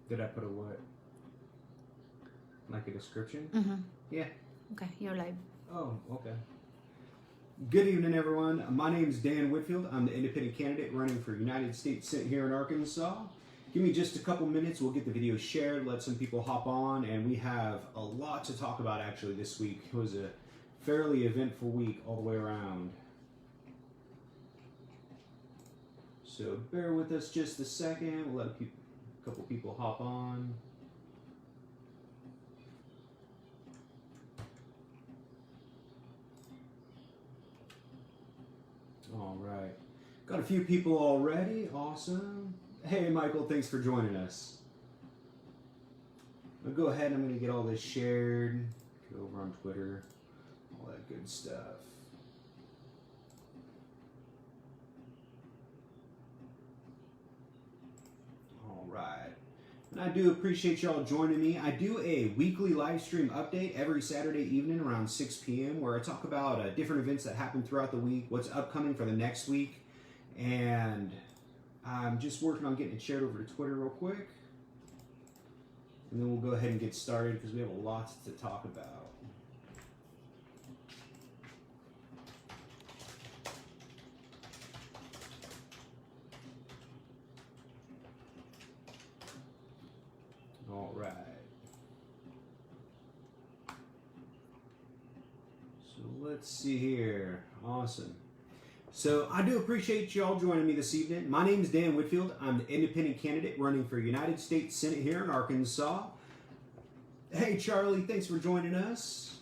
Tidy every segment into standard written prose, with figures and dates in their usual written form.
Did I put a what? Like a description? Mm-hmm. Yeah. Okay, you're live. Oh, okay. Good evening, everyone. My name is Dan Whitfield. I'm the independent candidate running for United States Senate here in Arkansas. Give me just a couple minutes. We'll get the video shared, let some people hop on, and we have a lot to talk about actually this week. It was a fairly eventful week all the way around. So bear with us just a second. We'll let a couple people hop on. All right. Got a few people already. Awesome. Hey, Michael, thanks for joining us. I'll go ahead and I'm going to get all this shared. Go over on Twitter. All that good stuff. All right. And I do appreciate y'all joining me. I do a weekly live stream update every Saturday evening around 6 p.m. where I talk about different events that happen throughout the week, what's upcoming for the next week, and I'm just working on getting it shared over to Twitter real quick. And then we'll go ahead and get started because we have a lot to talk about. All right. So let's see here. Awesome. So I do appreciate y'all joining me this evening. My name is Dan Whitfield. I'm the independent candidate running for United States Senate here in Arkansas. Hey Charlie, thanks for joining us.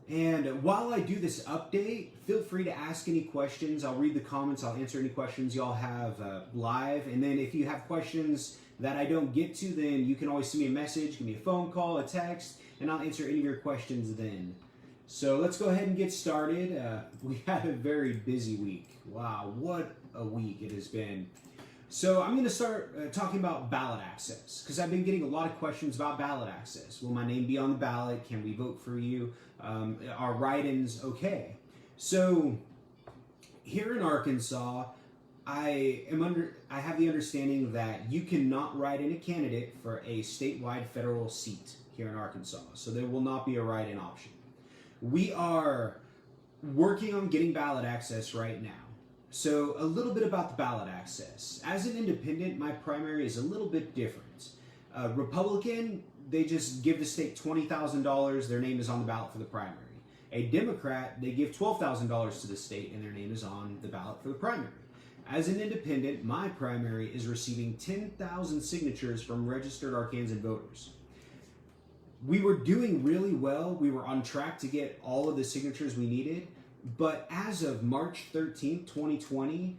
And while I do this update, feel free to ask any questions. I'll read the comments. I'll answer any questions y'all have live. And then if you have questions that I don't get to, then you can always send me a message, give me a phone call, a text, and I'll answer any of your questions then. So let's go ahead and get started. We had a very busy week. Wow, what a week it has been. So I'm going to start talking about ballot access because I've been getting a lot of questions about ballot access. Will my name be on the ballot? Can we vote for you? Are write-ins okay? So here in Arkansas, I have the understanding that you cannot write in a candidate for a statewide federal seat here in Arkansas. So there will not be a write-in option. We are working on getting ballot access right now. So a little bit about the ballot access. As an independent, my primary is a little bit different. Republican, they just give the state $20,000, their name is on the ballot for the primary. A Democrat, they give $12,000 to the state and their name is on the ballot for the primary. As an independent, my primary is receiving 10,000 signatures from registered Arkansan voters. We were doing really well. We were on track to get all of the signatures we needed. But as of March 13th, 2020,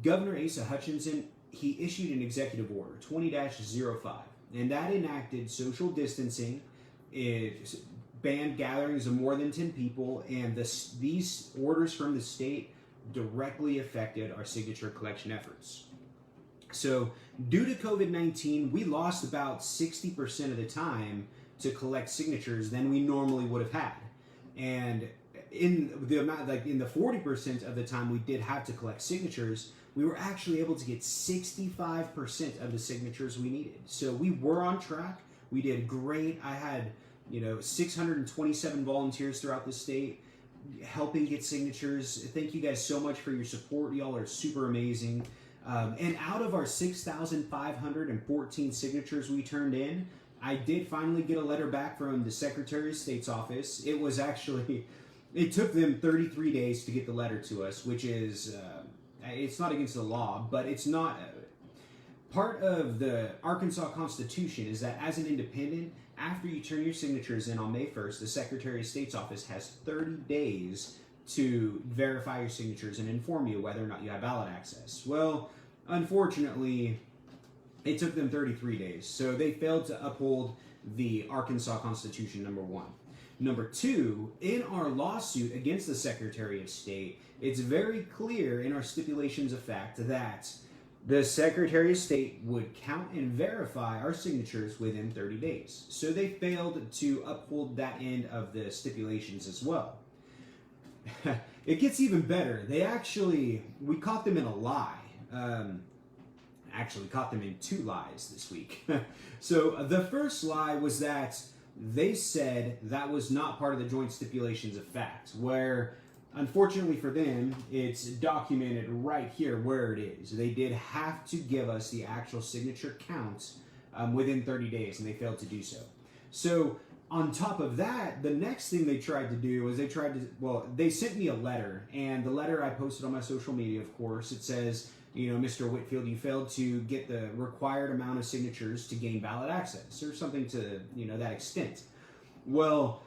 Governor Asa Hutchinson, he issued an executive order, 20-05. And that enacted social distancing. It banned gatherings of more than 10 people. And these orders from the state directly affected our signature collection efforts. So due to COVID-19, we lost about 60% of the time to collect signatures than we normally would have had. And in the amount, like in the 40% of the time we did have to collect signatures, we were actually able to get 65% of the signatures we needed. So we were on track. We did great. I had, 627 volunteers throughout the state helping get signatures. Thank you guys so much for your support. Y'all are super amazing. And out of our 6,514 signatures we turned in, I did finally get a letter back from the Secretary of State's office. It was actually, it took them 33 days to get the letter to us, which is, it's not against the law, but it's not, part of the Arkansas Constitution is that as an independent, after you turn your signatures in on May 1st, the Secretary of State's office has 30 days to verify your signatures and inform you whether or not you have ballot access. Well, unfortunately, it took them 33 days, so they failed to uphold the Arkansas Constitution, number one. Number two, in our lawsuit against the Secretary of State, it's very clear in our stipulations of fact that the Secretary of State would count and verify our signatures within 30 days. So they failed to uphold that end of the stipulations as well. It gets even better. We caught them in a lie. actually caught them in 2 lies this week. So the first lie was that they said that was not part of the joint stipulations of fact, where unfortunately for them, it's documented right here where it is. They did have to give us the actual signature count within 30 days, and they failed to do so. So on top of that, the next thing they tried to do was they sent me a letter, and the letter I posted on my social media, of course. It says, Mr. Whitfield, you failed to get the required amount of signatures to gain ballot access, or something to, that extent. Well,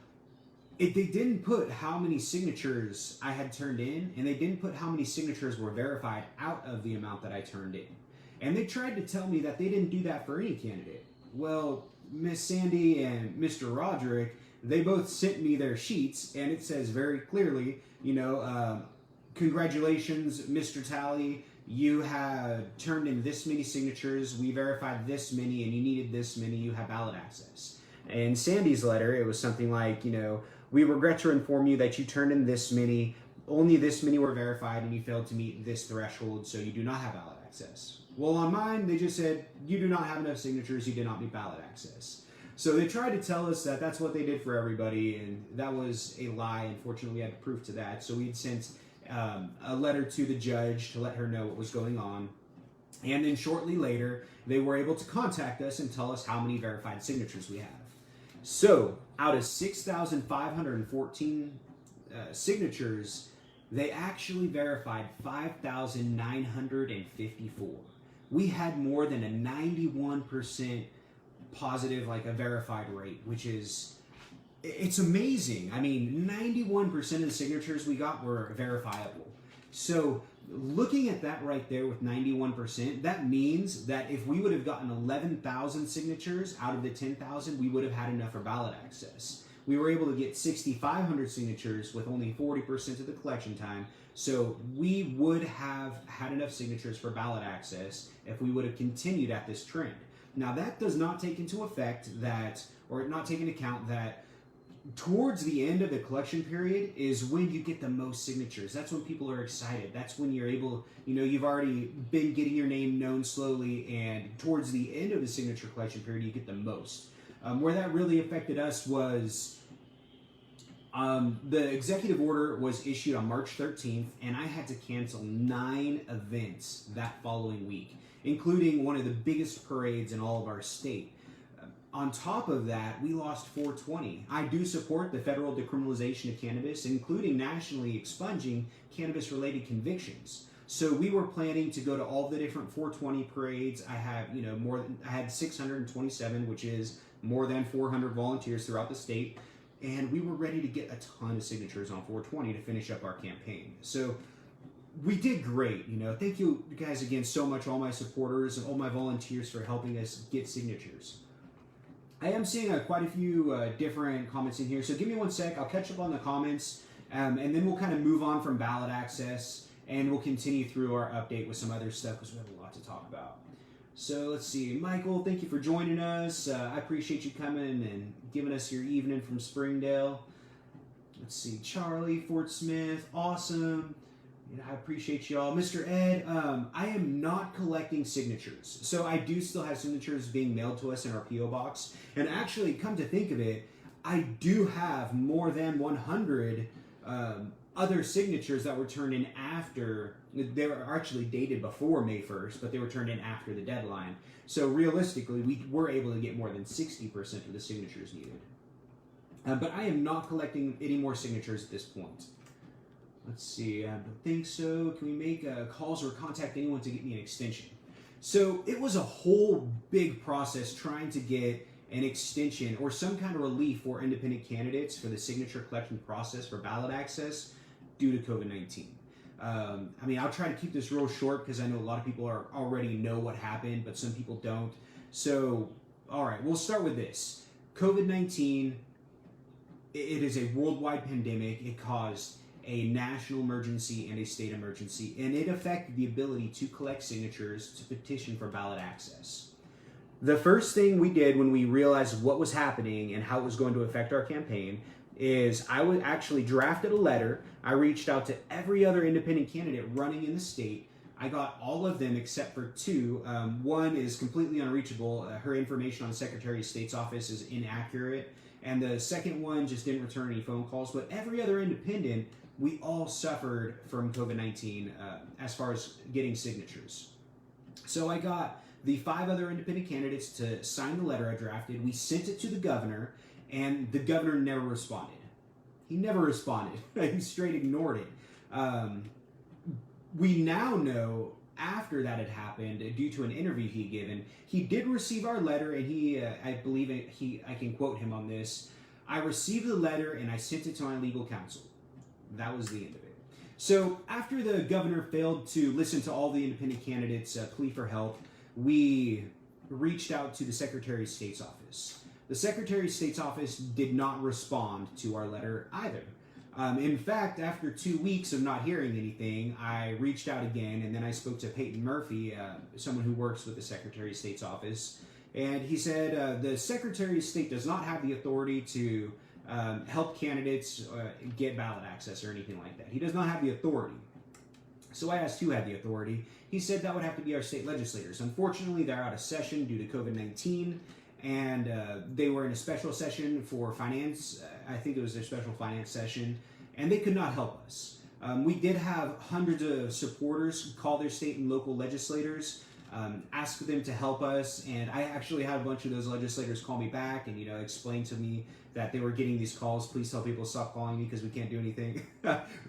they didn't put how many signatures I had turned in, and they didn't put how many signatures were verified out of the amount that I turned in. And they tried to tell me that they didn't do that for any candidate. Well, Miss Sandy and Mr. Roderick, they both sent me their sheets, and it says very clearly, congratulations, Mr. Talley, you have turned in this many signatures, we verified this many, and you needed this many, you have ballot access. In Sandy's letter, it was something like, we regret to inform you that you turned in this many, only this many were verified, and you failed to meet this threshold, so you do not have ballot access. Well, on mine, they just said, you do not have enough signatures, you did not meet ballot access. So they tried to tell us that that's what they did for everybody, and that was a lie. Unfortunately, we had proof to that. So we had sent a letter to the judge to let her know what was going on. And then shortly later, they were able to contact us and tell us how many verified signatures we have. So out of 6,514 signatures, they actually verified 5,954. We had more than a 91% positive, like a verified rate, which is, it's amazing. I mean, 91% of the signatures we got were verifiable. So looking at that right there with 91%, that means that if we would have gotten 11,000 signatures out of the 10,000, we would have had enough for ballot access. We were able to get 6,500 signatures with only 40% of the collection time. So we would have had enough signatures for ballot access if we would have continued at this trend. Now that does not take into effect that, or not take into account that towards the end of the collection period is when you get the most signatures. That's when people are excited. That's when you're able, you've already been getting your name known slowly, and towards the end of the signature collection period, you get the most. Where that really affected us was the executive order was issued on March 13th, and I had to cancel 9 events that following week, including one of the biggest parades in all of our state. On top of that, we lost 420. I do support the federal decriminalization of cannabis, including nationally expunging cannabis-related convictions. So we were planning to go to all the different 420 parades. I have, I had 627, which is more than 400 volunteers throughout the state, and we were ready to get a ton of signatures on 420 to finish up our campaign. So we did great. Thank you guys again so much, all my supporters and all my volunteers, for helping us get signatures. I am seeing quite a few different comments in here, so give me 1 sec. I'll catch up on the comments, and then we'll kind of move on from ballot access, and we'll continue through our update with some other stuff because we have a lot to talk about. So let's see. Michael, thank you for joining us. I appreciate you coming and giving us your evening from Springdale. Let's see. Charlie, Fort Smith, awesome. I appreciate y'all. Mr. Ed, I am not collecting signatures. So I do still have signatures being mailed to us in our P.O. box. And actually, come to think of it, I do have more than 100 other signatures that were turned in after. They were actually dated before May 1st, but they were turned in after the deadline. So realistically, we were able to get more than 60% of the signatures needed. But I am not collecting any more signatures at this point. Let's see, I don't think so. Can we make calls or contact anyone to get me an extension? So it was a whole big process trying to get an extension or some kind of relief for independent candidates for the signature collection process for ballot access due to COVID-19. I'll try to keep this real short because I know a lot of people already know what happened, but some people don't. So, all right, we'll start with this. COVID-19, it is a worldwide pandemic. It caused a national emergency and a state emergency, and it affected the ability to collect signatures to petition for ballot access. The first thing we did when we realized what was happening and how it was going to affect our campaign is I actually drafted a letter. I reached out to every other independent candidate running in the state I got all of them except for two. One is completely unreachable. Her information on the Secretary of State's office is inaccurate. And the second one just didn't return any phone calls. But every other independent, we all suffered from COVID-19 as far as getting signatures. So I got the 5 other independent candidates to sign the letter I drafted. We sent it to the governor, and the governor never responded. He never responded. He straight ignored it. We now know, after that had happened, due to an interview he given, he did receive our letter, and I believe I can quote him on this. I received the letter, and I sent it to my legal counsel. That was the end of it. So after the governor failed to listen to all the independent candidates' plea for help, we reached out to the Secretary of State's office. The Secretary of State's office did not respond to our letter either. In fact, after 2 weeks of not hearing anything, I reached out again, and then I spoke to Peyton Murphy, someone who works with the Secretary of State's office, and he said the Secretary of State does not have the authority to help candidates get ballot access or anything like that. He does not have the authority. So I asked who had the authority. He said that would have to be our state legislators. Unfortunately, they're out of session due to COVID-19, and they were in a special session for finance. I think it was their special finance session, and they could not help us. We did have hundreds of supporters call their state and local legislators, ask them to help us, and I actually had a bunch of those legislators call me back and explain to me that they were getting these calls. Please tell people to stop calling me because we can't do anything.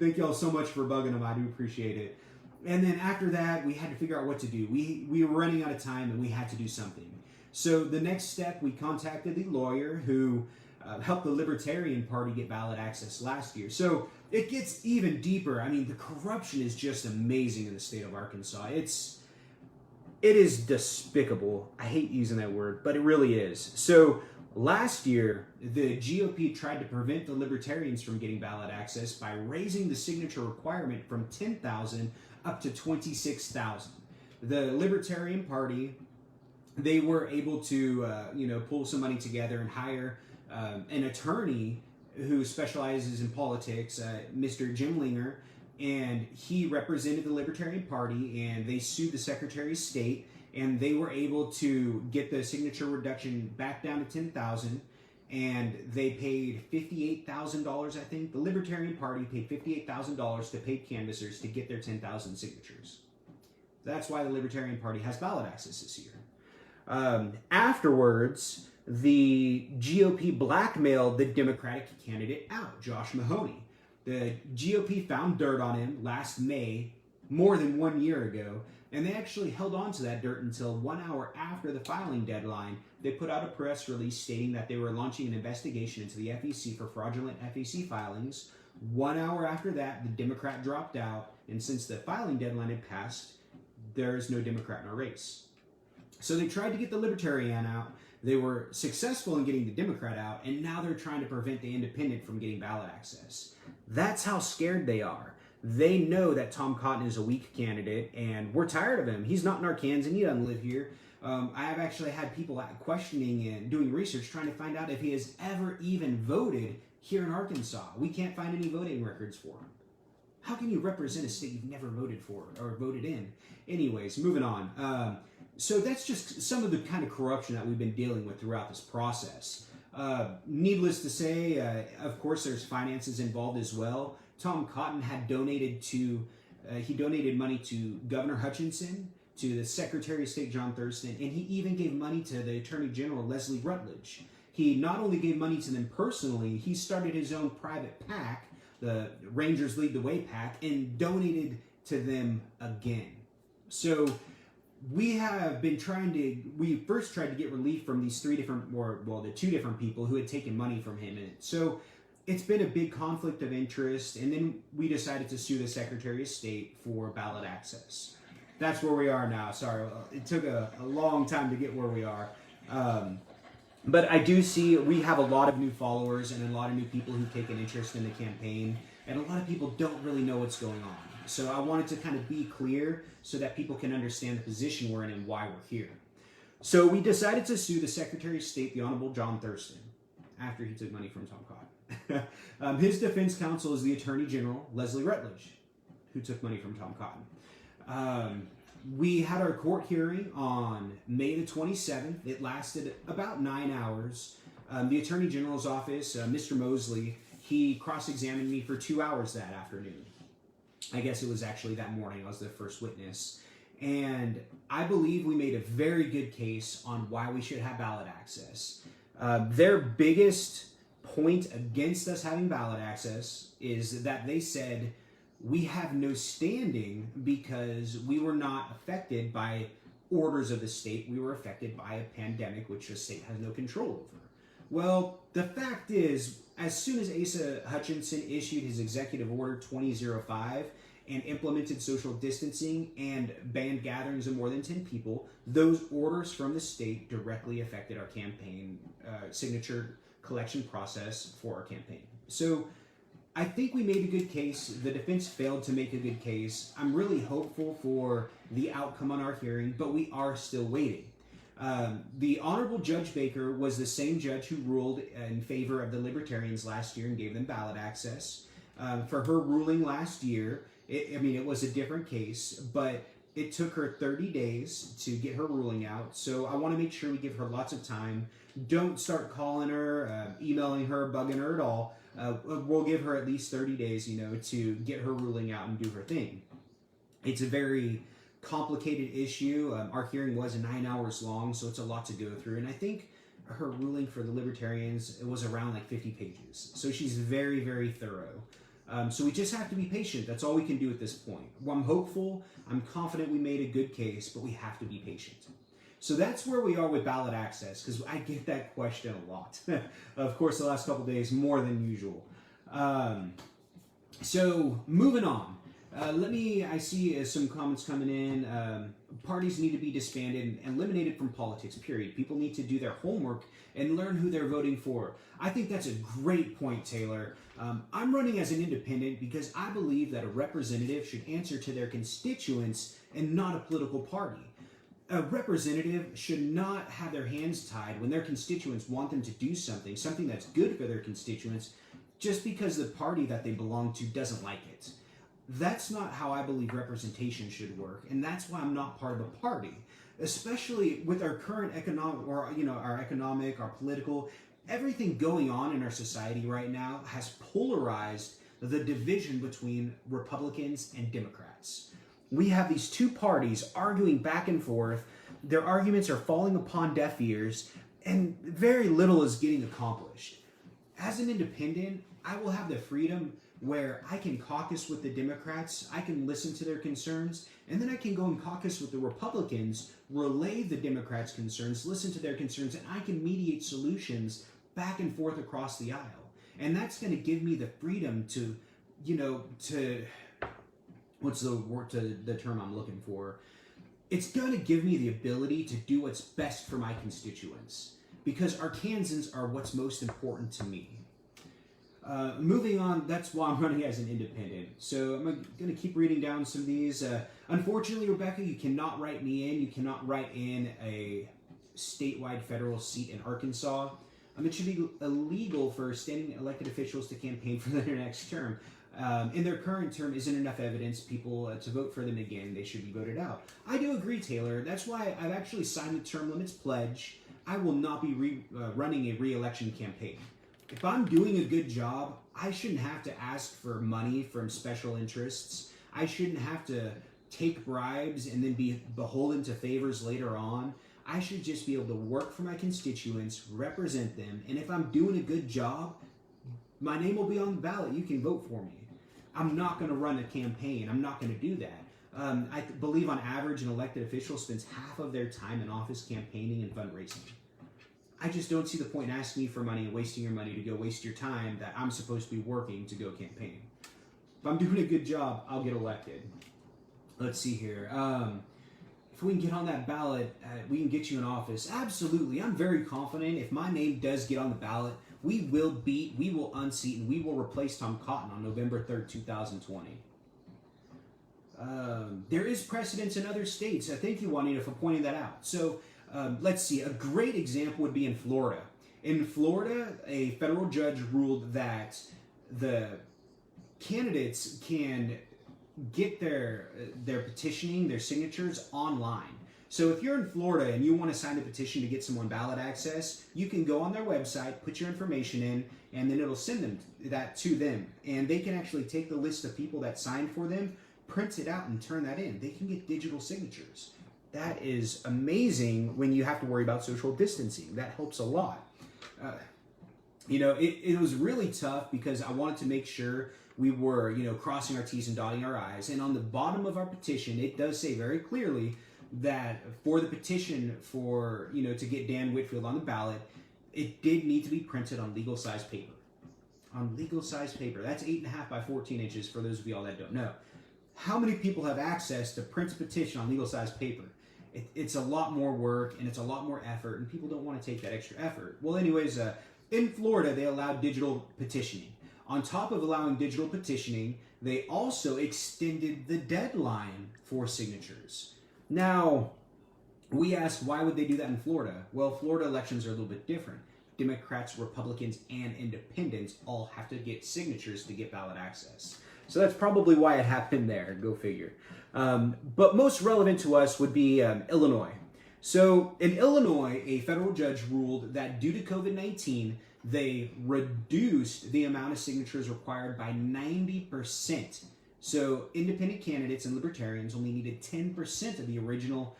Thank you all so much for bugging them. I do appreciate it. And then after that, we had to figure out what to do. We were running out of time, and we had to do something. So the next step, we contacted the lawyer who helped the Libertarian Party get ballot access last year. So it gets even deeper. I mean, the corruption is just amazing in the state of Arkansas. It is despicable. I hate using that word, but it really is. So last year, the GOP tried to prevent the Libertarians from getting ballot access by raising the signature requirement from 10,000 up to 26,000. The Libertarian Party, they were able to, pull some money together and hire an attorney who specializes in politics, Mr. Jim Linger, and he represented the Libertarian Party, and they sued the Secretary of State, and they were able to get the signature reduction back down to 10,000, and they paid $58,000, I think. The Libertarian Party paid $58,000 to paid canvassers to get their 10,000 signatures. That's why the Libertarian Party has ballot access this year. Afterwards, the GOP blackmailed the Democratic candidate out, Josh Mahoney. The GOP found dirt on him last May, more than 1 year ago, and they actually held on to that dirt until 1 hour after the filing deadline. They put out a press release stating that they were launching an investigation into the FEC for fraudulent FEC filings. 1 hour after that, the Democrat dropped out, and since the filing deadline had passed, there is no Democrat in our race. So they tried to get the Libertarian out. They were successful in getting the Democrat out, and now they're trying to prevent the Independent from getting ballot access. That's how scared they are. They know that Tom Cotton is a weak candidate, and we're tired of him. He's not in Arkansas, and he doesn't live here. I have actually had people questioning and doing research trying to find out if he has ever even voted here in Arkansas. We can't find any voting records for him. How can you represent a state you've never voted for or voted in? Anyways, moving on. So that's just some of the kind of corruption that we've been dealing with throughout this process. Needless to say, of course, there's finances involved as well. Tom Cotton had donated money to Governor Hutchinson, to the Secretary of State John Thurston, and he even gave money to the Attorney General Leslie Rutledge. He not only gave money to them personally, he started his own private PAC, the Rangers Lead the Way PAC, and donated to them again. So we have been we first tried to get relief from these the two different people who had taken money from him. And so it's been a big conflict of interest, and then we decided to sue the Secretary of State for ballot access. That's where we are now. Sorry, it took a long time to get where we are. But I do see we have a lot of new followers and a lot of new people who've taken interest in the campaign, and a lot of people don't really know what's going on. So I wanted to kind of be clear so that people can understand the position we're in and why we're here. So we decided to sue the Secretary of State, the Honorable John Thurston, after he took money from Tom Cotton. His defense counsel is the Attorney General, Leslie Rutledge, who took money from Tom Cotton. We had our court hearing on May the 27th. It lasted about 9 hours. The Attorney General's office, Mr. Mosley, he cross-examined me for 2 hours that afternoon. I guess it was actually that morning. I was the first witness. And I believe we made a very good case on why we should have ballot access. Their biggest point against us having ballot access is that they said we have no standing because we were not affected by orders of the state. We were affected by a pandemic, which the state has no control over. Well, the fact is, as soon as Asa Hutchinson issued his Executive Order 2005 and implemented social distancing and banned gatherings of more than 10 people, those orders from the state directly affected our campaign signature collection process for our campaign. So I think we made a good case. The defense failed to make a good case. I'm really hopeful for the outcome on our hearing, but we are still waiting. The Honorable Judge Baker was the same judge who ruled in favor of the Libertarians last year and gave them ballot access. For her ruling last year, it was a different case, but it took her 30 days to get her ruling out. So I want to make sure we give her lots of time. Don't start calling her, emailing her, bugging her at all. We'll give her at least 30 days, to get her ruling out and do her thing. It's a very complicated issue. Our hearing was 9 hours long, so it's a lot to go through. And I think her ruling for the Libertarians, it was around like 50 pages. So she's very, very thorough. So we just have to be patient. That's all we can do at this point. Well, I'm hopeful. I'm confident we made a good case, but we have to be patient. So that's where we are with ballot access, because I get that question a lot. Of course, the last couple of days, more than usual. So moving on. I see some comments coming in. Parties need to be disbanded and eliminated from politics, period. People need to do their homework and learn who they're voting for. I think that's a great point, Taylor. I'm running as an independent because I believe that a representative should answer to their constituents and not a political party. A representative should not have their hands tied when their constituents want them to do something that's good for their constituents, just because the party that they belong to doesn't like it. That's not how I believe representation should work, and that's why I'm not part of a party, especially with our current our political, everything going on in our society right now has polarized the division between Republicans and Democrats. We have these two parties arguing back and forth. Their arguments are falling upon deaf ears, and very little is getting accomplished. As an independent, I will have the freedom where I can caucus with the Democrats, I can listen to their concerns, and then I can go and caucus with the Republicans, relay the Democrats' concerns, listen to their concerns, and I can mediate solutions back and forth across the aisle. And that's going to give me the freedom to what's the term I'm looking for? It's going to give me the ability to do what's best for my constituents, because our Kansans are what's most important to me. Moving on, that's why I'm running as an independent. So I'm going to keep reading down some of these. Unfortunately, Rebecca, you cannot write me in. You cannot write in a statewide federal seat in Arkansas. It should be illegal for standing elected officials to campaign for their next term. In their current term, isn't enough evidence people to vote for them again. They should be voted out. I do agree, Taylor. That's why I've actually signed the term limits pledge. I will not be running a re-election campaign. If I'm doing a good job, I shouldn't have to ask for money from special interests. I shouldn't have to take bribes and then be beholden to favors later on. I should just be able to work for my constituents, represent them, and if I'm doing a good job, my name will be on the ballot. You can vote for me. I'm not going to run a campaign. I'm not going to do that. I believe on average an elected official spends half of their time in office campaigning and fundraising. I just don't see the point in asking you for money and wasting your money to go waste your time that I'm supposed to be working to go campaign. If I'm doing a good job, I'll get elected. Let's see here. If we can get on that ballot, we can get you in office. Absolutely. I'm very confident if my name does get on the ballot, we will unseat, and we will replace Tom Cotton on November 3rd, 2020. There is precedence in other states. Thank you, Juanita, for pointing that out. So let's see. A great example would be in Florida. In Florida, a federal judge ruled that the candidates can get their petitioning, their signatures online. So if you're in Florida and you want to sign a petition to get someone ballot access, you can go on their website, put your information in, and then it'll send that to them. And they can actually take the list of people that signed for them, print it out, and turn that in. They can get digital signatures. That is amazing when you have to worry about social distancing. That helps a lot. It was really tough because I wanted to make sure we were, crossing our T's and dotting our I's. And on the bottom of our petition, it does say very clearly that for the petition for, to get Dan Whitfield on the ballot, it did need to be printed on legal size paper. On legal size paper. That's 8.5 by 14 inches for those of y'all that don't know. How many people have access to print a petition on legal size paper? It's a lot more work and it's a lot more effort, and people don't want to take that extra effort. Well, anyways, in Florida, they allowed digital petitioning. On top of allowing digital petitioning, they also extended the deadline for signatures. Now, we asked, why would they do that in Florida? Well, Florida elections are a little bit different. Democrats, Republicans, and independents all have to get signatures to get ballot access. So that's probably why it happened there, go figure. But most relevant to us would be Illinois. So in Illinois, a federal judge ruled that due to COVID-19, they reduced the amount of signatures required by 90%. So independent candidates and libertarians only needed 10% of the original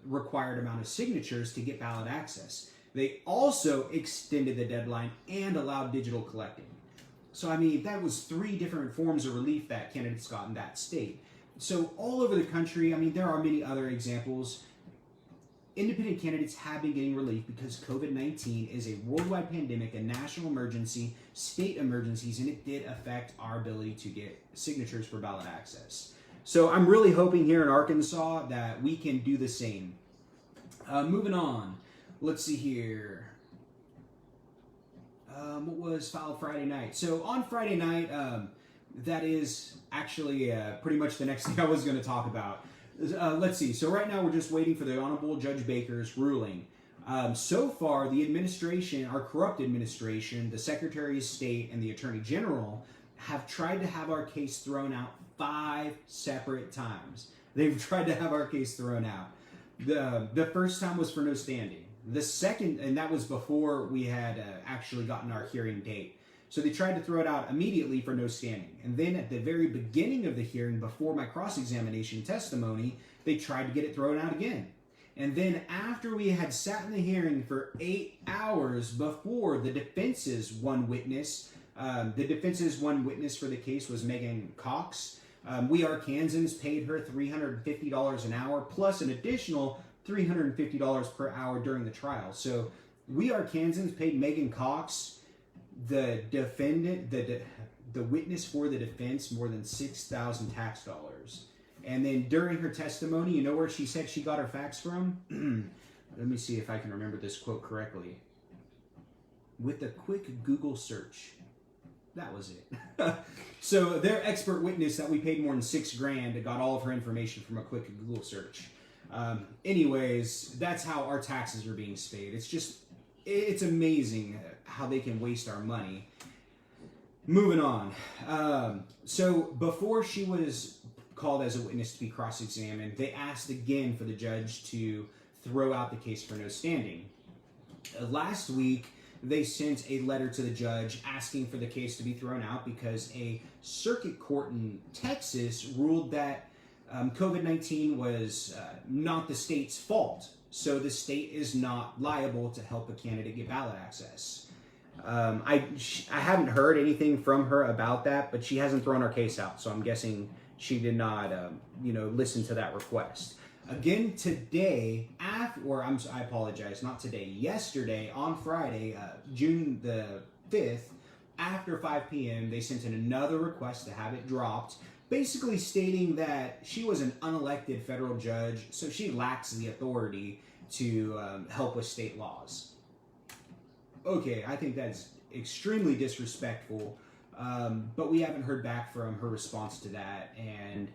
required amount of signatures to get ballot access. They also extended the deadline and allowed digital collecting. So, that was 3 different forms of relief that candidates got in that state. So all over the country, there are many other examples. Independent candidates have been getting relief because COVID-19 is a worldwide pandemic, a national emergency, state emergencies, and it did affect our ability to get signatures for ballot access. So I'm really hoping here in Arkansas that we can do the same. Moving on. Let's see here. What was filed Friday night? So on Friday night, that is actually pretty much the next thing I was going to talk about. Let's see. So right now we're just waiting for the Honorable Judge Baker's ruling. So far, the administration, our corrupt administration, the Secretary of State, and the Attorney General have tried to have our case thrown out 5 separate times. They've tried to have our case thrown out. The first time was for no standing. The second, and that was before we had actually gotten our hearing date. So they tried to throw it out immediately for no standing. And then at the very beginning of the hearing, before my cross-examination testimony, they tried to get it thrown out again. And then after we had sat in the hearing for 8 hours before the defense's one witness, for the case was Megan Cox. We Arkansans paid her $350 an hour plus an additional $350 per hour during the trial. So we Arkansans paid Megan Cox, the defendant, the witness for the defense, more than $6,000 tax dollars. And then during her testimony, you know where she said she got her facts from? Let me see if I can remember this quote correctly. With a quick Google search. That was it. So their expert witness that we paid more than $6,000 got all of her information from a quick Google search. Anyways, that's how our taxes are being paid. It's amazing how they can waste our money. Moving on. So before she was called as a witness to be cross-examined, they asked again for the judge to throw out the case for no standing. Last week, they sent a letter to the judge asking for the case to be thrown out because a circuit court in Texas ruled that COVID-19 was not the state's fault. So the state is not liable to help a candidate get ballot access. I haven't heard anything from her about that, but she hasn't thrown our case out. So I'm guessing she did not, listen to that request. Again, today, I apologize, not today, yesterday on Friday, June the 5th, after 5 p.m., they sent in another request to have it dropped, basically stating that she was an unelected federal judge, so she lacks the authority to help with state laws. Okay, I think that's extremely disrespectful, but we haven't heard back from her response to that, and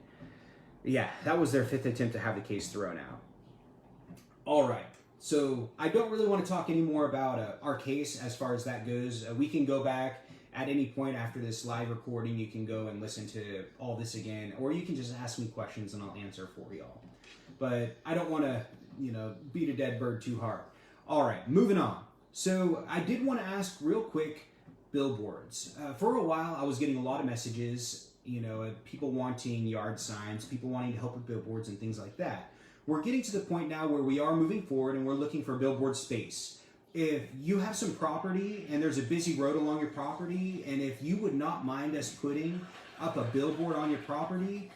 yeah, that was their 5th attempt to have the case thrown out. All right, so I don't really want to talk anymore about our case as far as that goes. We can go back at any point after this live recording, you can go and listen to all this again, or you can just ask me questions and I'll answer for y'all. But I don't want to, beat a dead bird too hard. All right, moving on. So I did want to ask real quick, billboards. For a while, I was getting a lot of messages, people wanting yard signs, people wanting to help with billboards and things like that. We're getting to the point now where we are moving forward and we're looking for billboard space. If you have some property and there's a busy road along your property, and if you would not mind us putting up a billboard on your property,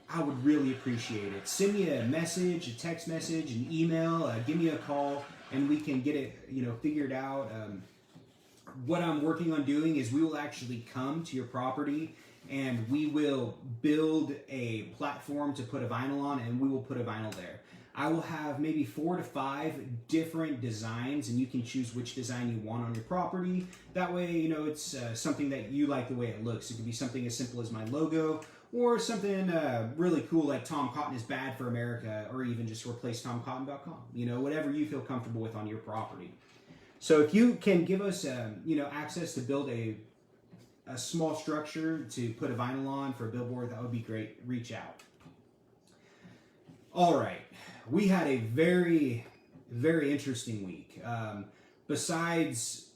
I would really appreciate it. Send me a message, a text message, an email, give me a call, and we can get it, figured out. What I'm working on doing is we will actually come to your property and we will build a platform to put a vinyl on, and we will put a vinyl there. I will have maybe 4 to 5 different designs, and you can choose which design you want on your property. That way, it's something that you like the way it looks. It could be something as simple as my logo, or something really cool like Tom Cotton is bad for America, or even just replace TomCotton.com. Whatever you feel comfortable with on your property. So if you can give us, access to build a small structure to put a vinyl on for a billboard, that would be great. Reach out. All right. We had a very, very interesting week. Besides,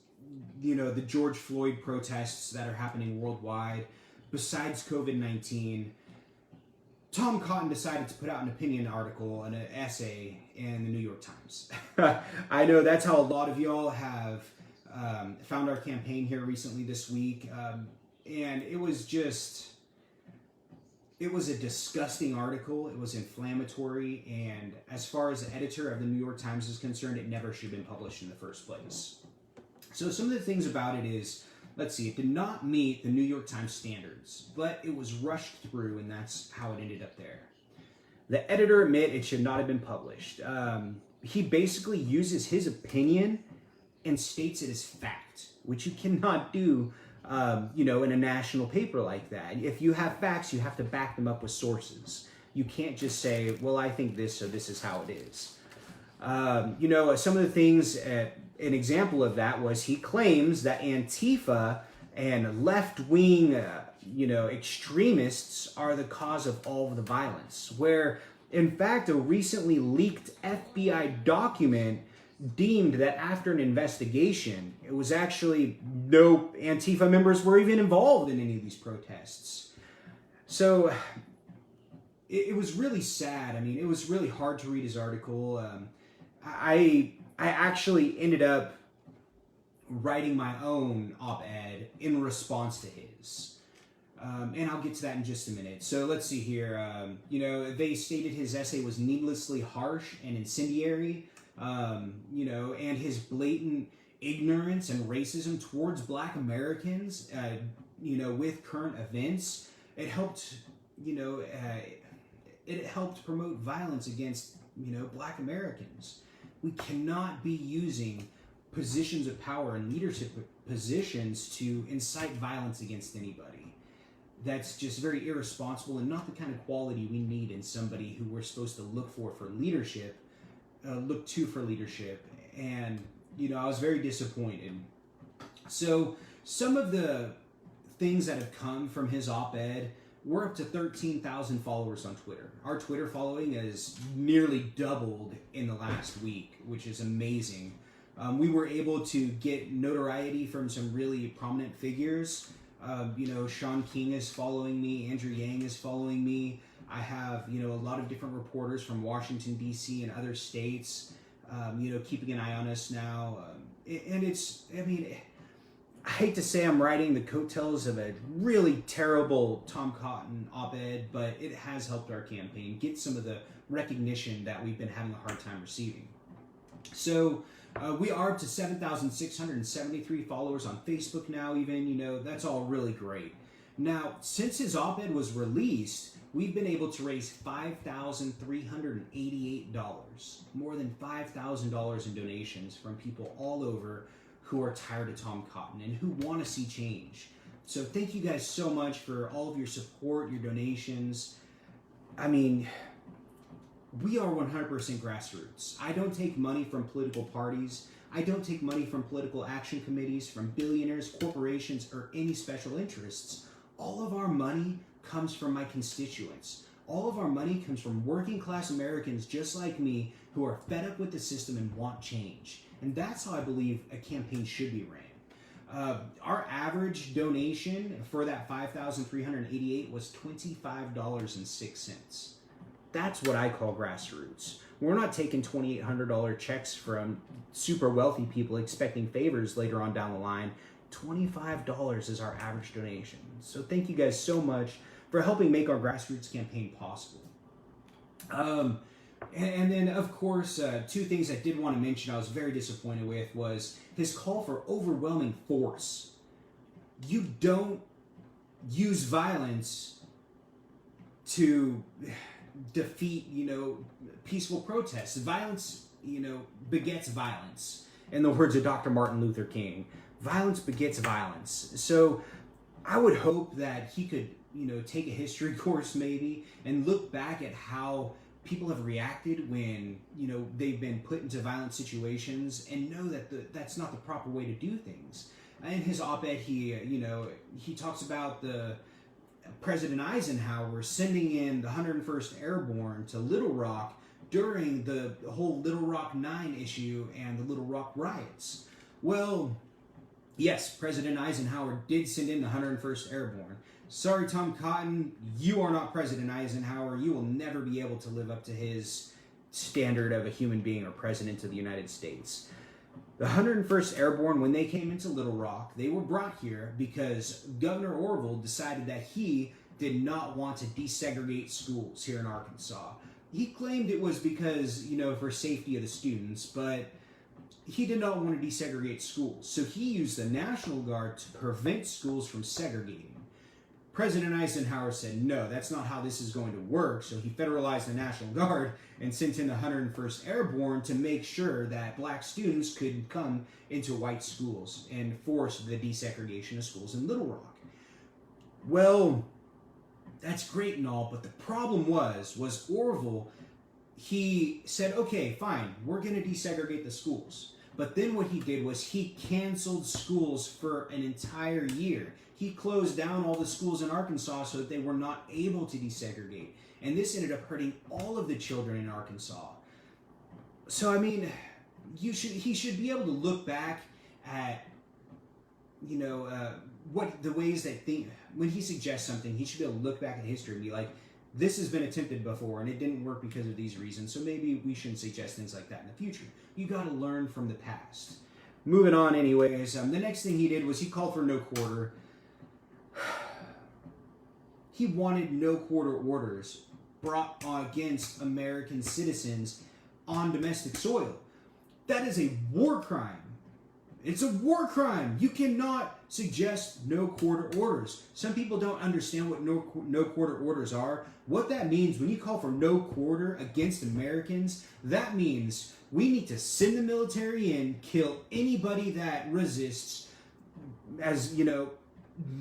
the George Floyd protests that are happening worldwide, besides COVID-19, Tom Cotton decided to put out an opinion article and an essay in the New York Times. I know that's how a lot of y'all have found our campaign here recently this week. And it was a disgusting article. It was inflammatory. And as far as the editor of the New York Times is concerned, it never should have been published in the first place. So some of the things about it is, let's see, it did not meet the New York Times standards, but it was rushed through, and that's how it ended up there. The editor admit it should not have been published. He basically uses his opinion and states it as fact, which you cannot do, in a national paper like that. If you have facts, you have to back them up with sources. You can't just say, well, I think this, so this is how it is. Some of the things, an example of that was he claims that Antifa and left-wing, extremists are the cause of all of the violence, where, in fact, a recently leaked FBI document deemed that after an investigation, it was actually no Antifa members were even involved in any of these protests. So it was really sad. I mean, it was really hard to read his article. I actually ended up writing my own op-ed in response to his. And I'll get to that in just a minute. So let's see here. They stated his essay was needlessly harsh and incendiary, and his blatant ignorance and racism towards Black Americans, with current events. It helped, it helped promote violence against, Black Americans. We cannot be using positions of power and leadership positions to incite violence against anybody. That's just very irresponsible and not the kind of quality we need in somebody who we're supposed to look for leadership, look to for leadership. And, I was very disappointed. So some of the things that have come from his op-ed, we're up to 13,000 followers on Twitter. Our Twitter following has nearly doubled in the last week, which is amazing. We were able to get notoriety from some really prominent figures. Sean King is following me. Andrew Yang is following me. I have, a lot of different reporters from Washington, D.C. and other states, keeping an eye on us now. I hate to say I'm riding the coattails of a really terrible Tom Cotton op-ed, but it has helped our campaign get some of the recognition that we've been having a hard time receiving. So we are up to 7,673 followers on Facebook now even, that's all really great. Now, since his op-ed was released, we've been able to raise $5,388, more than $5,000 in donations from people all over who are tired of Tom Cotton and who want to see change. So thank you guys so much for all of your support, your donations. I mean, we are 100% grassroots. I don't take money from political parties. I don't take money from political action committees, from billionaires, corporations, or any special interests. All of our money comes from my constituents. All of our money comes from working class Americans just like me who are fed up with the system and want change. And that's how I believe a campaign should be ran. Our average donation for that $5,388 was $25.06. That's what I call grassroots. We're not taking $2,800 checks from super wealthy people expecting favors later on down the line. $25 is our average donation. So thank you guys so much for helping make our grassroots campaign possible. And then, of course, two things I did want to mention I was very disappointed with was his call for overwhelming force. You don't use violence to defeat, peaceful protests. Violence, begets violence. In the words of Dr. Martin Luther King, violence begets violence. So I would hope that he could, take a history course maybe and look back at how people have reacted when, they've been put into violent situations and know that that's not the proper way to do things. In his op-ed, he talks about the President Eisenhower sending in the 101st Airborne to Little Rock during the whole Little Rock 9 issue and the Little Rock riots. Well, yes, President Eisenhower did send in the 101st Airborne. Sorry, Tom Cotton, you are not President Eisenhower. You will never be able to live up to his standard of a human being or president of the United States. The 101st Airborne, when they came into Little Rock, they were brought here because Governor Orville decided that he did not want to desegregate schools here in Arkansas. He claimed it was because, for safety of the students, but he did not want to desegregate schools. So he used the National Guard to prevent schools from segregating. President Eisenhower said, no, that's not how this is going to work. So he federalized the National Guard and sent in the 101st Airborne to make sure that black students could come into white schools and force the desegregation of schools in Little Rock. Well, that's great and all, but the problem was Orville, he said, okay, fine, we're going to desegregate the schools. But then what he did was he canceled schools for an entire year. He closed down all the schools in Arkansas so that they were not able to desegregate. And this ended up hurting all of the children in Arkansas. So, I mean, he should be able to look back at, what the ways that when he suggests something, he should be able to look back at history and be like, this has been attempted before and it didn't work because of these reasons. So maybe we shouldn't suggest things like that in the future. You got to learn from the past. Moving on anyways, the next thing he did was he called for no quarter. He wanted no quarter orders brought against American citizens on domestic soil. That is a war crime. It's a war crime. You cannot suggest no quarter orders. Some people don't understand what no quarter orders are. What that means when you call for no quarter against Americans, that means we need to send the military in, kill anybody that resists, as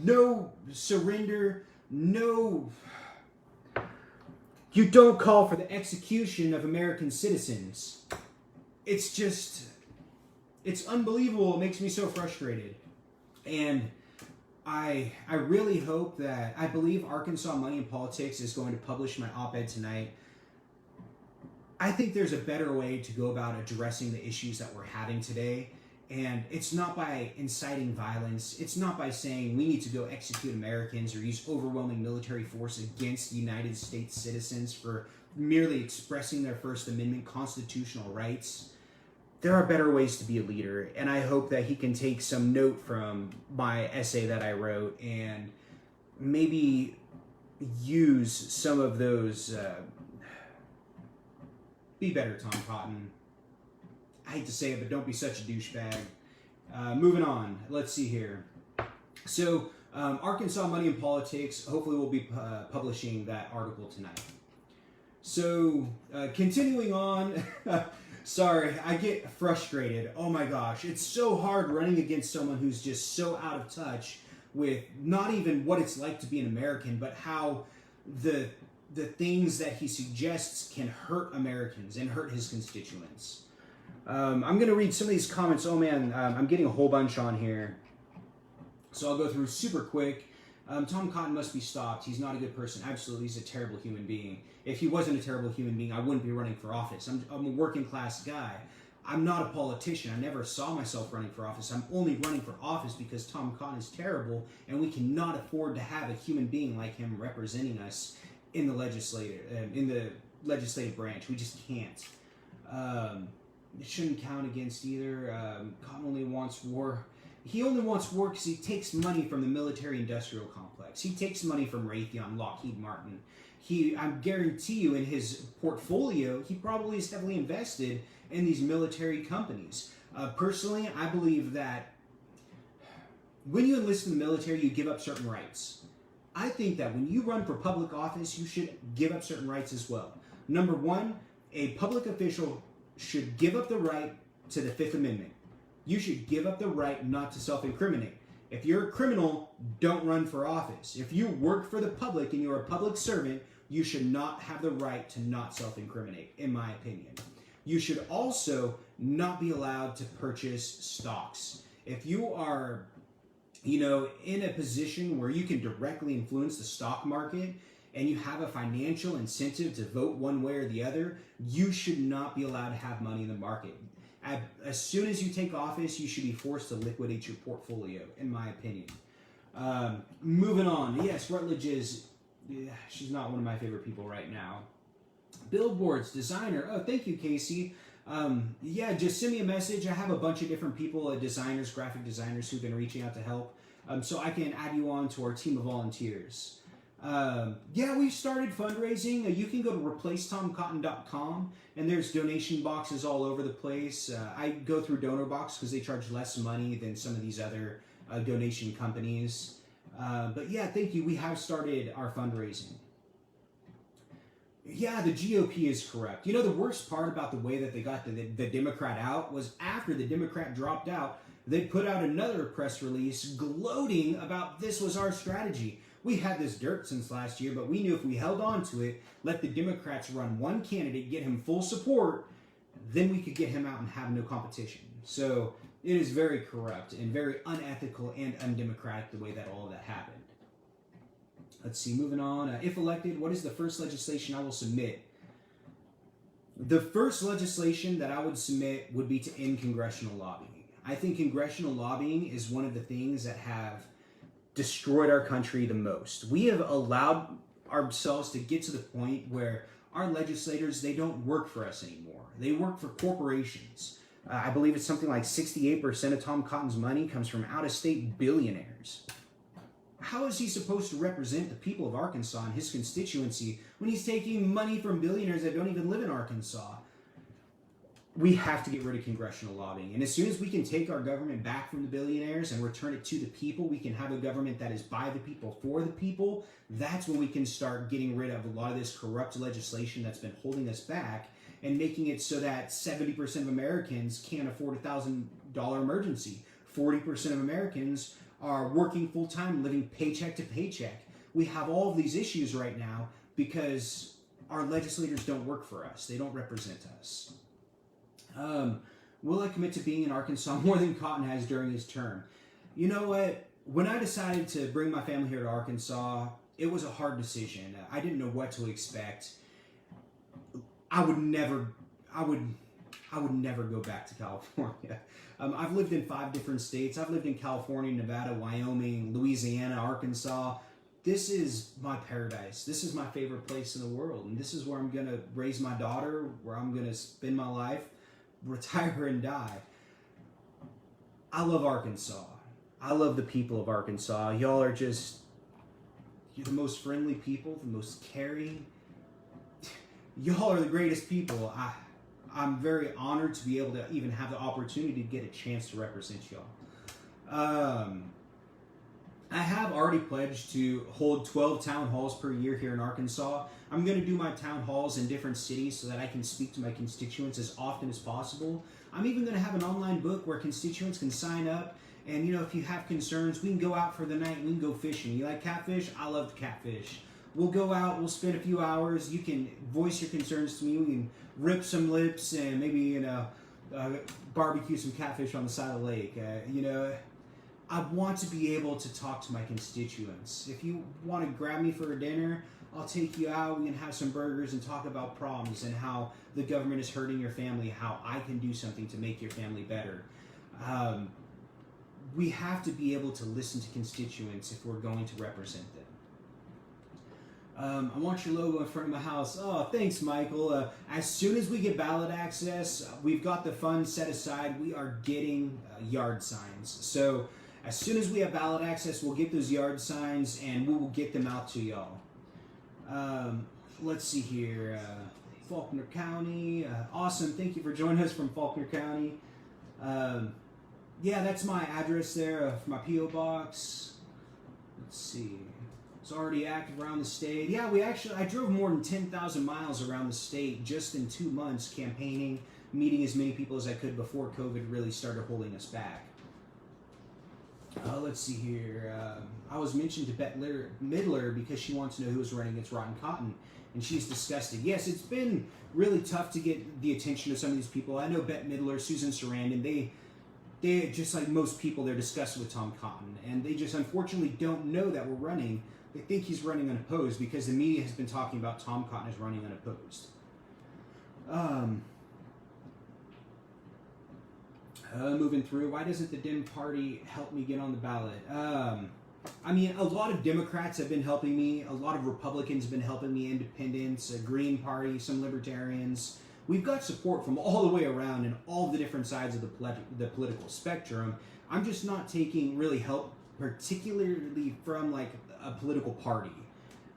no surrender, no. You don't call for the execution of American citizens. It's unbelievable. It makes me so frustrated. And I really hope that, I believe Arkansas Money and Politics is going to publish my op-ed tonight. I think there's a better way to go about addressing the issues that we're having today. And it's not by inciting violence. It's not by saying we need to go execute Americans or use overwhelming military force against United States citizens for merely expressing their First Amendment constitutional rights. There are better ways to be a leader, and I hope that he can take some note from my essay that I wrote and maybe use some of those. Be better, Tom Cotton. I hate to say it, but don't be such a douchebag. Moving on. Let's see here. So, Arkansas Money and Politics, hopefully we'll be publishing that article tonight. So, continuing on. Sorry, I get frustrated. Oh my gosh. It's so hard running against someone who's just so out of touch with not even what it's like to be an American, but how the the things that he suggests can hurt Americans and hurt his constituents. I'm going to read some of these comments. Oh man, I'm getting a whole bunch on here. So I'll go through super quick. Tom Cotton must be stopped. He's not a good person. Absolutely, he's a terrible human being. If he wasn't a terrible human being, I wouldn't be running for office. I'm a working class guy. I'm not a politician. I never saw myself running for office. I'm only running for office because Tom Cotton is terrible, and we cannot afford to have a human being like him representing us in the legislative branch. We just can't. It shouldn't count against either. Cotton only wants war. He only wants war because he takes money from the military-industrial complex. He takes money from Raytheon, Lockheed Martin. I guarantee you, in his portfolio, he probably is heavily invested in these military companies. Personally, I believe that when you enlist in the military, you give up certain rights. I think that when you run for public office, you should give up certain rights as well. Number one, a public official should give up the right to the Fifth Amendment. You should give up the right not to self-incriminate. If you're a criminal, don't run for office. If you work for the public and you're a public servant, you should not have the right to not self-incriminate, in my opinion. You should also not be allowed to purchase stocks. If you are, in a position where you can directly influence the stock market and you have a financial incentive to vote one way or the other, you should not be allowed to have money in the market. As soon as you take office, you should be forced to liquidate your portfolio, in my opinion. Moving on. Yes, Rutledge she's not one of my favorite people right now. Billboards, designer. Oh, thank you, Casey. Just send me a message. I have a bunch of different people, designers, graphic designers, who've been reaching out to help. So I can add you on to our team of volunteers. We've started fundraising. You can go to replacetomcotton.com, and there's donation boxes all over the place. I go through DonorBox because they charge less money than some of these other donation companies. Thank you. We have started our fundraising. Yeah, the GOP is corrupt. The worst part about the way that they got the Democrat out was after the Democrat dropped out, they put out another press release gloating about this was our strategy. We had this dirt since last year, but we knew if we held on to it, let the Democrats run one candidate, get him full support, then we could get him out and have no competition. So it is very corrupt and very unethical and undemocratic the way that all of that happened. Let's see, moving on. If elected, what is the first legislation I will submit? The first legislation that I would submit would be to end congressional lobbying. I think congressional lobbying is one of the things that have destroyed our country the most. We have allowed ourselves to get to the point where our legislators, they don't work for us anymore. They work for corporations. I believe it's something like 68% of Tom Cotton's money comes from out-of-state billionaires. How is he supposed to represent the people of Arkansas and his constituency when he's taking money from billionaires that don't even live in Arkansas? We have to get rid of congressional lobbying. And as soon as we can take our government back from the billionaires and return it to the people, we can have a government that is by the people, for the people. That's when we can start getting rid of a lot of this corrupt legislation that's been holding us back and making it so that 70% of Americans can't afford a $1,000 emergency. 40% of Americans are working full-time, living paycheck to paycheck. We have all of these issues right now because our legislators don't work for us. They don't represent us. Will I commit to being in Arkansas more than Cotton has during his term? You know what? When I decided to bring my family here to Arkansas, it was a hard decision. I didn't know what to expect. I would never go back to California. I've lived in 5 different states. I've lived in California, Nevada, Wyoming, Louisiana, Arkansas. This is my paradise. This is my favorite place in the world. And this is where I'm going to raise my daughter, where I'm going to spend my life, retire and die. I love Arkansas. I love the people of Arkansas. Y'all are you're the most friendly people, the most caring. Y'all are the greatest people. I'm very honored to be able to even have the opportunity to get a chance to represent y'all. I have already pledged to hold 12 town halls per year here in Arkansas. I'm going to do my town halls in different cities so that I can speak to my constituents as often as possible. I'm even going to have an online book where constituents can sign up. And, if you have concerns, we can go out for the night. We can go fishing. You like catfish? I love catfish. We'll go out, we'll spend a few hours, you can voice your concerns to me, we can rip some lips and maybe, barbecue some catfish on the side of the lake. I want to be able to talk to my constituents. If you want to grab me for a dinner, I'll take you out, we can have some burgers and talk about problems and how the government is hurting your family, how I can do something to make your family better. We have to be able to listen to constituents if we're going to represent them. I want your logo in front of my house. Oh, thanks, Michael. As soon as we get ballot access, we've got the funds set aside. We are getting yard signs. So as soon as we have ballot access, we'll get those yard signs and we will get them out to y'all. Let's see here. Faulkner County. Awesome. Thank you for joining us from Faulkner County. Yeah, that's my address there for my P.O. box. Let's see. It's already active around the state. Yeah, I drove more than 10,000 miles around the state just in 2 months campaigning, meeting as many people as I could before COVID really started holding us back. Let's see here. I was mentioned to Bette Midler because she wants to know who was running against Rotten Cotton, and she's disgusted. Yes, it's been really tough to get the attention of some of these people. I know Bette Midler, Susan Sarandon, they just like most people, they're disgusted with Tom Cotton, and they just unfortunately don't know that we're running. They think he's running unopposed because the media has been talking about Tom Cotton as running unopposed. Moving through, why doesn't the Dem Party help me get on the ballot? A lot of Democrats have been helping me. A lot of Republicans have been helping me. Independents, a Green Party, some Libertarians. We've got support from all the way around in all the different sides of the political spectrum. I'm just not taking really help, particularly from like a political party.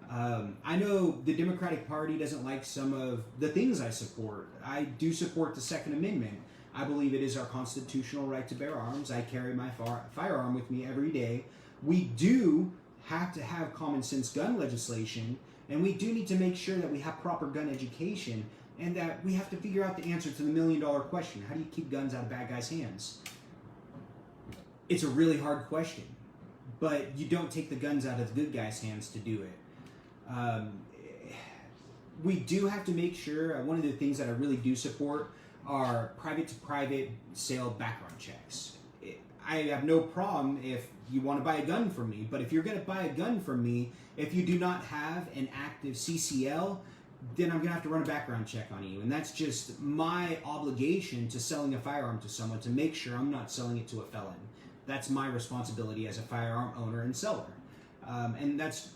I know the Democratic Party doesn't like some of the things I support. I do support the Second Amendment. I believe it is our constitutional right to bear arms. I carry my firearm with me every day. We do have to have common sense gun legislation, and we do need to make sure that we have proper gun education, and that we have to figure out the answer to the $1 million question. How do you keep guns out of bad guys' hands? It's a really hard question, but you don't take the guns out of the good guys' hands to do it. We do have to make sure, one of the things that I really do support are private-to-private sale background checks. I have no problem if you want to buy a gun from me, but if you're going to buy a gun from me, if you do not have an active CCL, then I'm going to have to run a background check on you. And that's just my obligation to selling a firearm to someone, to make sure I'm not selling it to a felon. That's my responsibility as a firearm owner and seller. And that's,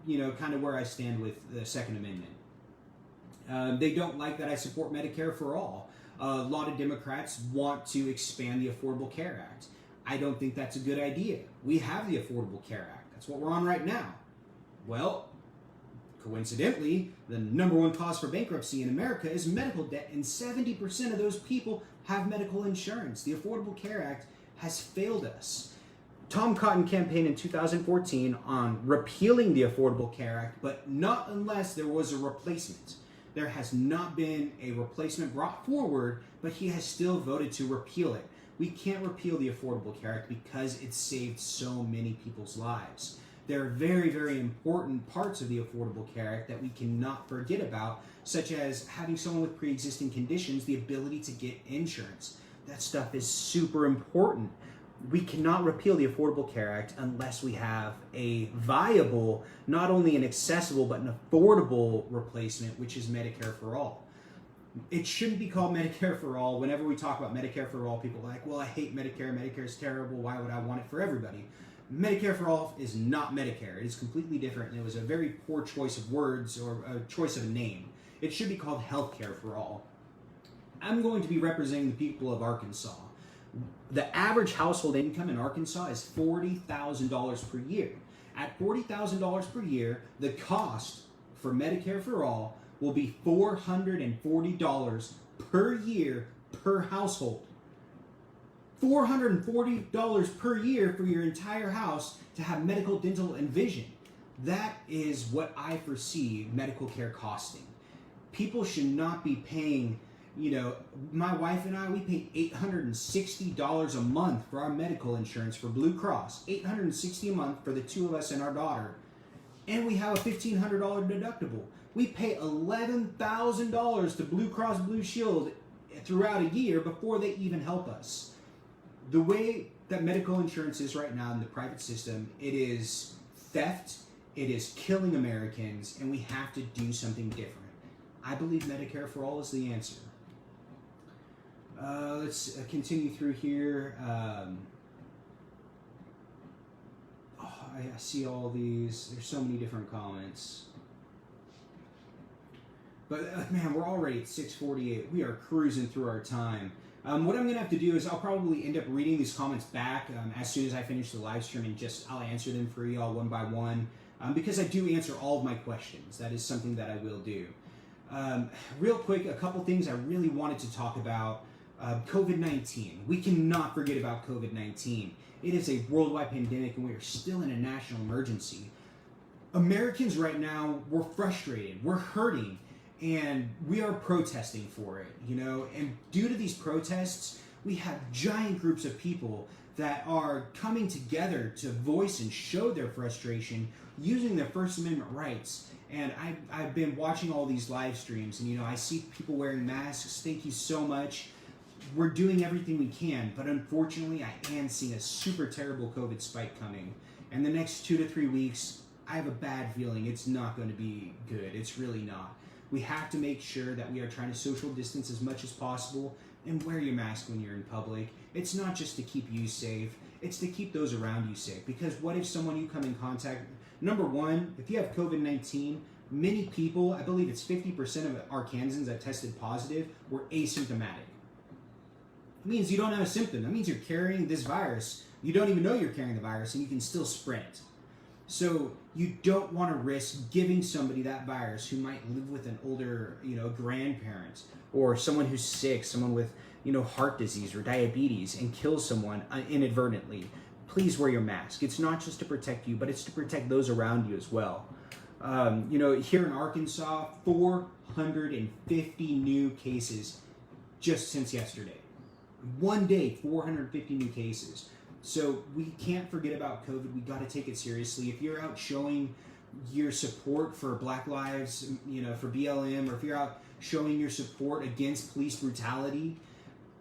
kind of where I stand with the Second Amendment. They don't like that I support Medicare for all. A lot of Democrats want to expand the Affordable Care Act. I don't think that's a good idea. We have the Affordable Care Act. That's what we're on right now. Well, coincidentally, the number one cause for bankruptcy in America is medical debt, and 70% of those people have medical insurance. The Affordable Care Act has failed us. Tom Cotton campaigned in 2014 on repealing the Affordable Care Act, but not unless there was a replacement. There has not been a replacement brought forward, but he has still voted to repeal it. We can't repeal the Affordable Care Act because it saved so many people's lives. There are very, very important parts of the Affordable Care Act that we cannot forget about, such as having someone with pre-existing conditions the ability to get insurance. That stuff is super important. We cannot repeal the Affordable Care Act unless we have a viable, not only an accessible, but an affordable replacement, which is Medicare for all. It shouldn't be called Medicare for all. Whenever we talk about Medicare for all, people are like, well, I hate Medicare. Medicare is terrible. Why would I want it for everybody? Medicare for all is not Medicare. It is completely different, and it was a very poor choice of words or a choice of a name. It should be called Healthcare for all. I'm going to be representing the people of Arkansas. The average household income in Arkansas is $40,000 per year. At $40,000 per year, the cost for Medicare for all will be $440 per year per household. $440 per year for your entire house to have medical, dental, and vision. That is what I foresee medical care costing. People should not be paying, my wife and I, we pay $860 a month for our medical insurance for Blue Cross. $860 a month for the two of us and our daughter. and we have a $1,500 deductible. We pay $11,000 to Blue Cross Blue Shield throughout a year before they even help us. The way that medical insurance is right now in the private system, it is theft, it is killing Americans, and we have to do something different. I believe Medicare for all is the answer. Let's continue through here. I see all these. There's so many different comments. But man, we're already at 6:48. We are cruising through our time. What I'm going to have to do is I'll probably end up reading these comments back as soon as I finish the live stream, and I'll answer them for y'all one by one because I do answer all of my questions. That is something that I will do. Real quick, a couple things I really wanted to talk about. COVID-19. We cannot forget about COVID-19. It is a worldwide pandemic, and we are still in a national emergency. Americans right now, we're frustrated, we're hurting, and we are protesting for it, and due to these protests, we have giant groups of people that are coming together to voice and show their frustration using their First Amendment rights. And I've been watching all these live streams, and I see people wearing masks. Thank you so much. We're doing everything we can, but unfortunately I am seeing a super terrible COVID spike coming. And the next 2 to 3 weeks, I have a bad feeling it's not going to be good. It's really not. We have to make sure that we are trying to social distance as much as possible and wear your mask when you're in public. It's not just to keep you safe, it's to keep those around you safe. Because what if someone you come in contact, number one, if you have COVID-19, many people, I believe it's 50% of Arkansans that tested positive, were asymptomatic. It means you don't have a symptom. That means you're carrying this virus. You don't even know you're carrying the virus, and you can still spread it. So you don't want to risk giving somebody that virus who might live with an older, grandparent, or someone who's sick, someone with, heart disease or diabetes, and kill someone inadvertently. Please wear your mask. It's not just to protect you, but it's to protect those around you as well. Here in Arkansas, 450 new cases just since yesterday. One day, 450 new cases. So we can't forget about COVID. We got to take it seriously. If you're out showing your support for Black Lives, for BLM, or if you're out showing your support against police brutality,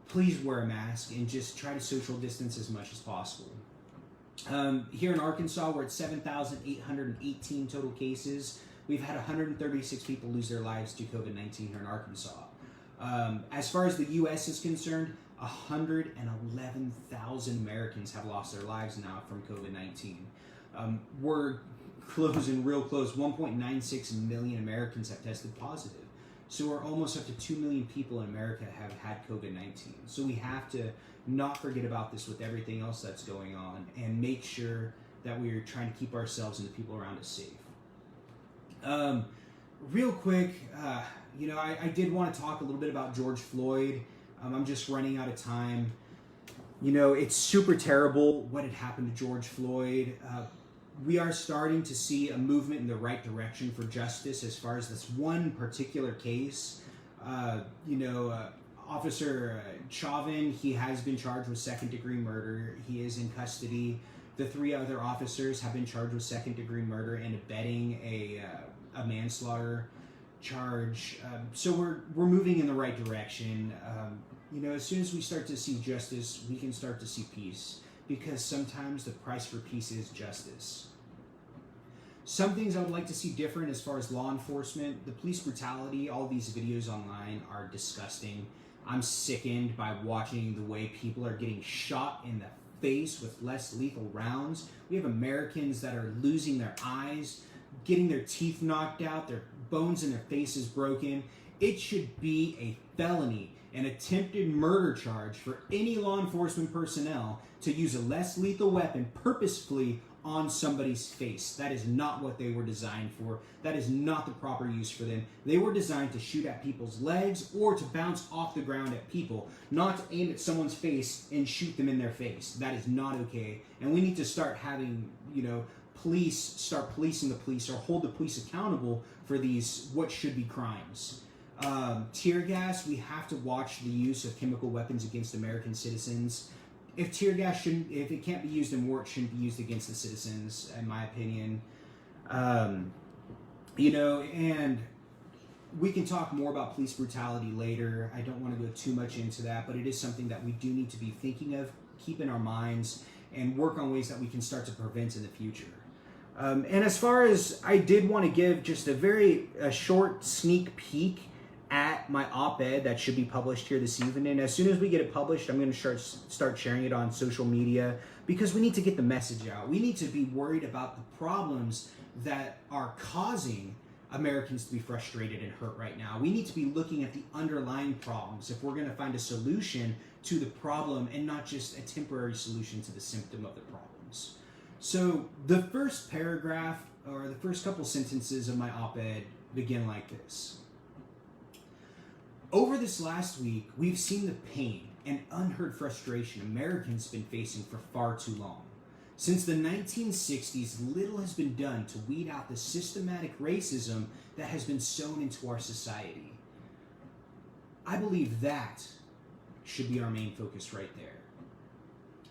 please wear a mask and just try to social distance as much as possible. Here in Arkansas, we're at 7,818 total cases. We've had 136 people lose their lives to COVID-19 here in Arkansas. As far as the U.S. is concerned, 111,000 Americans have lost their lives now from COVID-19. We're closing real close. 1.96 million Americans have tested positive. So we're almost up to 2 million people in America have had COVID-19. So we have to not forget about this with everything else that's going on, and make sure that we're trying to keep ourselves and the people around us safe. Real quick, I did want to talk a little bit about George Floyd. I'm just running out of time. It's super terrible what had happened to George Floyd. We are starting to see a movement in the right direction for justice as far as this one particular case. Officer Chauvin, he has been charged with second-degree murder. He is in custody. The 3 other officers have been charged with second-degree murder and abetting a manslaughter charge. So we're moving in the right direction. As soon as we start to see justice, we can start to see peace, because sometimes the price for peace is justice. Some things I would like to see different as far as law enforcement. The police brutality, all these videos online are disgusting. I'm sickened by watching the way people are getting shot in the face with less lethal rounds. We have Americans that are losing their eyes, getting their teeth knocked out, their bones in their faces broken. It should be a felony, an attempted murder charge for any law enforcement personnel to use a less lethal weapon purposefully on somebody's face. That is not what they were designed for. That is not the proper use for them. They were designed to shoot at people's legs or to bounce off the ground at people, not to aim at someone's face and shoot them in their face. That is not okay. And we need to start having, police start policing the police, or hold the police accountable for these what should be crimes. Tear gas, we have to watch the use of chemical weapons against American citizens. If tear gas if it can't be used in war, it shouldn't be used against the citizens, in my opinion. And we can talk more about police brutality later. I don't want to go too much into that, but it is something that we do need to be thinking of, keep in our minds, and work on ways that we can start to prevent in the future. And as far as I did want to give just a short sneak peek at my op-ed that should be published here this evening. As soon as we get it published, I'm going to start sharing it on social media, because we need to get the message out. We need to be worried about the problems that are causing Americans to be frustrated and hurt right now. We need to be looking at the underlying problems if we're going to find a solution to the problem and not just a temporary solution to the symptom of the problems. So the first paragraph, or the first couple sentences of my op-ed, begin like this. Over this last week, we've seen the pain and unheard frustration Americans have been facing for far too long. Since the 1960s, little has been done to weed out the systematic racism that has been sown into our society. I believe that should be our main focus right there.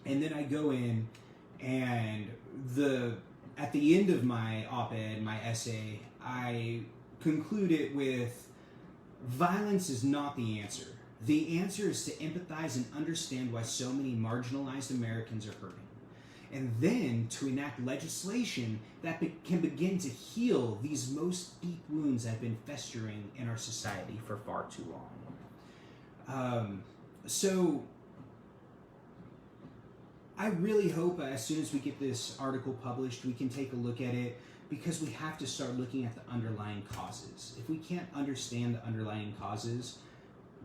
And then I go in, and at the end of my op-ed, my essay, I conclude it with, violence is not the answer. The answer is to empathize and understand why so many marginalized Americans are hurting. And then to enact legislation that can begin to heal these most deep wounds that have been festering in our society for far too long. So I really hope as soon as we get this article published, we can take a look at it, because we have to start looking at the underlying causes. If we can't understand the underlying causes,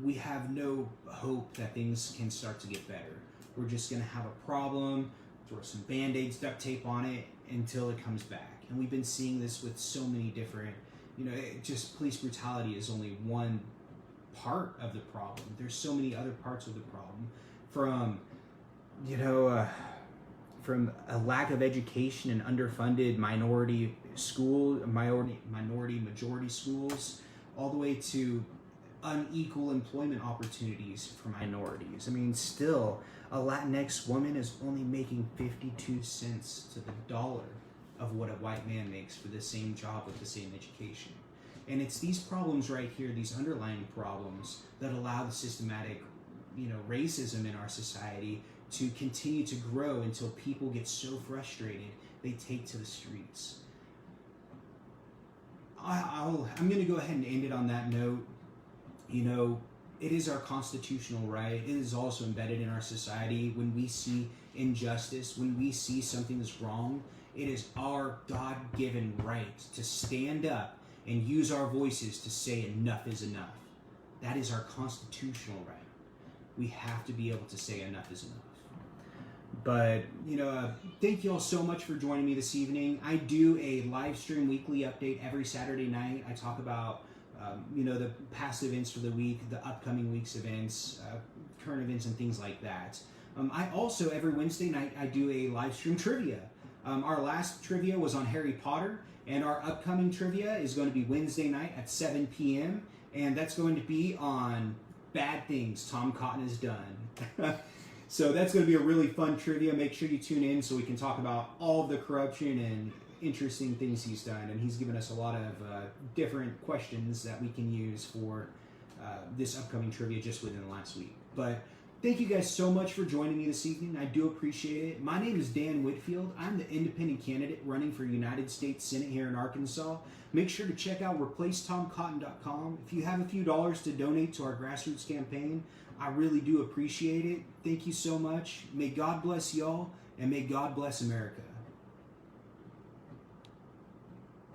we have no hope that things can start to get better. We're just going to have a problem, throw some Band-Aids, duct tape on it until it comes back. And we've been seeing this with so many different, just police brutality is only one part of the problem. There's so many other parts of the problem, from a lack of education and underfunded minority majority schools, all the way to unequal employment opportunities for minorities. I mean, still, a Latinx woman is only making 52 cents to the dollar of what a white man makes for the same job with the same education. And it's these problems right here, these underlying problems, that allow the systematic, racism in our society to continue to grow until people get so frustrated they take to the streets. I'm going to go ahead and end it on that note. It is our constitutional right. It is also embedded in our society. When we see injustice, when we see something is wrong, it is our God-given right to stand up and use our voices to say enough is enough. That is our constitutional right. We have to be able to say enough is enough. But, thank you all so much for joining me this evening. I do a live stream weekly update every Saturday night. I talk about, the past events for the week, the upcoming week's events, current events, and things like that. I also, every Wednesday night, I do a live stream trivia. Our last trivia was on Harry Potter, and our upcoming trivia is going to be Wednesday night at 7 p.m., and that's going to be on bad things Tom Cotton has done. So that's going to be a really fun trivia. Make sure you tune in so we can talk about all of the corruption and interesting things he's done. And he's given us a lot of different questions that we can use for this upcoming trivia just within the last week. But thank you guys so much for joining me this evening. I do appreciate it. My name is Dan Whitfield. I'm the independent candidate running for United States Senate here in Arkansas. Make sure to check out replacetomcotton.com. If you have a few dollars to donate to our grassroots campaign, I really do appreciate it. Thank you so much. May God bless y'all, and may God bless America.